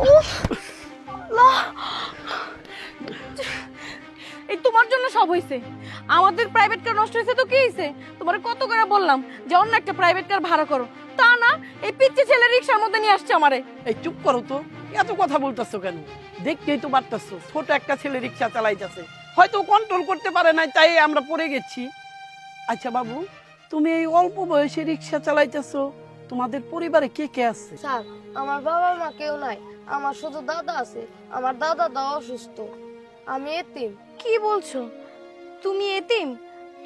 উফ, আল্লাহ। এই তোমার জন্য সব হইছে। আমাদের প্রাইভেট কার নষ্ট হয়েছে তো কি হয়েছে? তোমার কত করে বললাম যে অন্য একটা প্রাইভেট কার ভাড়া করো, তা না, এই পিচ্চি ছেলে রিক্সার মধ্যে নিয়ে আসছে আমারে। এই চুপ করো তো, এত কথা বলতেছো কেন? দেখতেই তো পারতেছো ছোট একটা ছেলে রিক্সা চালাইতেছে, হয়তো কন্ট্রোল করতে পারে নাই, তাই আমরা পড়ে গেছি। আচ্ছা বাবু, তুমি এই অল্প বয়সে রিক্সা চালাইতেছো, তোমাদের পরিবারে কে কে আছে? স্যার, আমার বাবা মা কেউ নাই, আমার শুধু দাদা আছে। আমার দাদা অসুস্থ, আমি এতিম। কি বলছো? তুমি এতিম?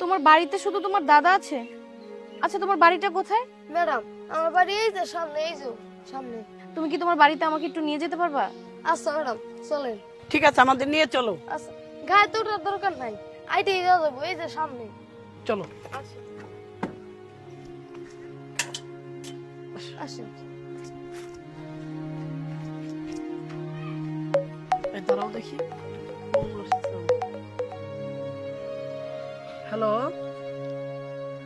তোমার বাড়িতে শুধু তোমার দাদা আছে? আচ্ছা, তোমার বাড়িটা কোথায়? ম্যাডাম, আমার বাড়ি এই যে সামনে, এই যে সামনে। তুমি কি তোমার বাড়িতে আমাকে একটু নিয়ে যেতে পারবা? আচ্ছা ম্যাডাম, চলেন। ঠিক আছে, আমাদের নিয়ে চলো। আচ্ছা, গায়ে তো ওঠার দরকার নাই, আইতেই যাবো, এই যে সামনে। চলো। আচ্ছা, আসেন। এই দাঁড়াও দেখি। হ্যালো,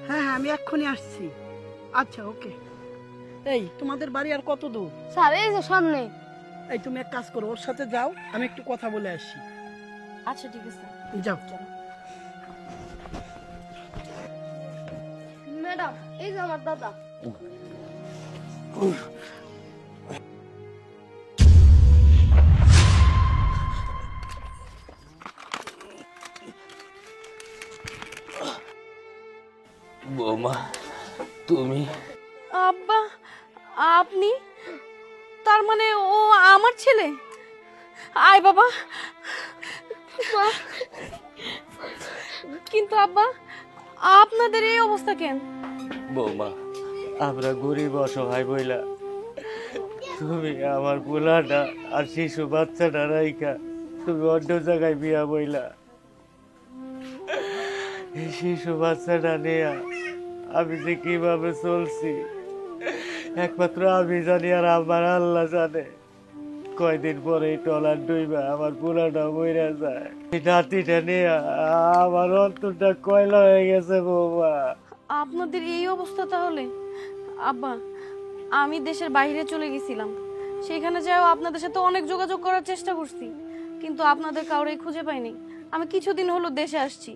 হ্যাঁ হ্যাঁ, আমি এক্ষুনি আসছি। আচ্ছা, ওকে। এই তোমাদের বাড়ি আর কত দূর? স্যার, এই যে সামনে। এই তুমি এক কাজ করো, ওর সাথে যাও, আমি একটু কথা বলে আসি। আচ্ছা, ঠিক আছে, যাও। ম্যাডাম, এই যে আমার দাদা। বৌমা, তুমি? আব্বা, আপনি? তার মানে ও আমার ছেলে? আয় বাবা। কিন্তু আব্বা, আপনাদের এই অবস্থা কেন? বৌমা, আমরা গরিব অসহায় বইলা তুমি আমার পোলাটা আর শিশু বাচ্চাটা রাইখা তুমি অন্য জায়গায় বিয়া বইলা। এই শিশু বাচ্চাটা নিয়ে আমি যে কিভাবে চলছি একমাত্র আমি জানি, আর আমার আল্লাহ জানে। কয়দিন পরে টলার ডুইবা আমার পোলাটা মইরা যায়। এই নাতিটা নিয়ে আমার অন্তরটা কয়লা হয়ে গেছে বৌমা। আপনাদের এই অবস্থা তাহলে? আব্বা, আমি দেশের বাইরে চলে গেছিলাম, সেখানে যাও আপনাদের সাথে অনেক যোগাযোগ করার চেষ্টা করছি, কিন্তু আপনাদের কাউরেই খুঁজে পাইনি। আমি কিছুদিন হলো দেশে আসছি,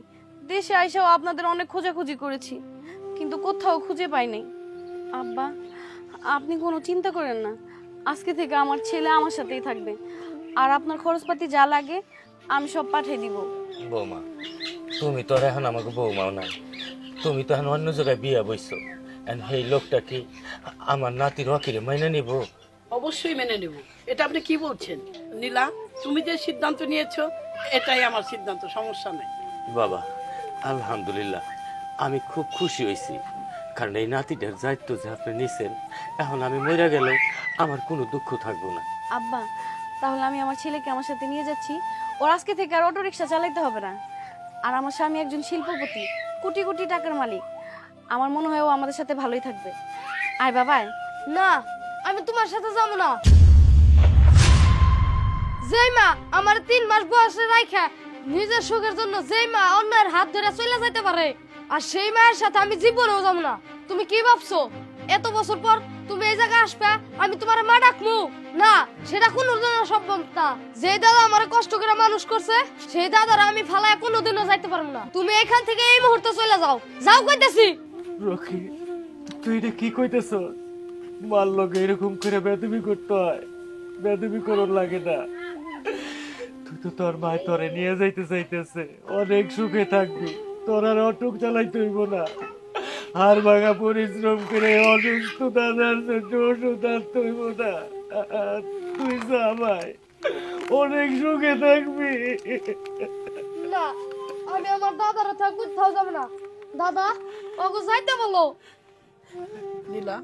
দেশে আইসাও আপনাদের অনেক খোঁজাখুঁজি করেছি, কিন্তু কোথাও খুঁজে পাইনি। আব্বা, আপনি কোনো চিন্তা করেন না, আজকে থেকে আমার ছেলে আমার সাথেই থাকবে, আর আপনার খরচপাতি যা লাগে আমি সব পাঠিয়ে দিব। বৌমা, তুমি তো এখন আমাকে বৌমাও নাই, তুমি তো এখন অন্য জায়গায় বিয়া বইছো। এই লোকটা কি আমার নাতির ওয়াকিলে মাইনে নিব? অবশ্যই মেনে নেব। এটা আপনি কি বলছেন নীলা? তুমি যে সিদ্ধান্ত নিয়েছো এটাই আমার সিদ্ধান্ত, সমস্যা নাই। বাবা, আলহামদুলিল্লাহ, আমি খুব খুশি হয়েছি, কারণ এই নাতিটার দায়িত্ব যে আপনি নিছেন, এখন আমি মরে গেলেও আমার কোনো দুঃখ থাকবো না। আব্বা, তাহলে আমি আমার ছেলেকে আমার সাথে নিয়ে যাচ্ছি, ওর আজকে থেকে আর অটো রিক্সা চালাইতে হবে না। আর আমার স্বামী একজন শিল্পপতি, কোটি কোটি টাকার মালিক, আমার মনে হয় ও আমাদের সাথে ভালোই থাকবে। আয় বাবা। না, আমি তোমার সাথে যাবো না। যেই মা আমার 3 মাস বয়সে রাইখা নিজের সুখের জন্য যেই মা অন্যের হাত ধরে চলে যেতে পারে, আর সেই মায়ের সাথে আমি জীবনেও যাবো না। তুমি কি ভাবছো এত বছর পর তুমি এই জায়গায় আসবে আমি তোমার মা ডাকমু? না, সেটা কোনোদিনও সম্ভব না। যে দাদা আমার কষ্ট করে মানুষ করছে সেই দাদার আমি ফালায় কোনোদিনও যাইতে পারবো না। তুমি এখান থেকে এই মুহূর্তে চলে যাও, যাও কইতেছি। রকি, তুই এটা কি কইতেছ? মার লোকে এরকম করে বেদবি করতে হয়? বেদবি করন লাগে না। তুই তো তোর মায় তোরে নিয়ে যাইতে চাইতেছে, অনেক সুখে থাকবি, তোর আর অটুক চালাইতে হইব না। আর ভাঙা পরিশ্রম করে অসুস্থ দাদার জন্য ওষুধ আনতে হইব না। তুই যা ভাই, অনেক সুখে থাকবি। না, আমি আমার দাদার থাক কোথাও যাবো না। দাদা, ওগো যাইতে বলো। নীলা,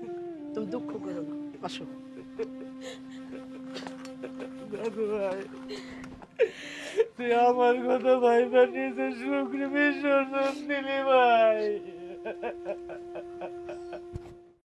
তুমি দুঃখ করো না, আসো। দাদু ভাই, তুই আমার কথা ভাই বা নিজের সুখ বিসর্জন দিলি ভাই।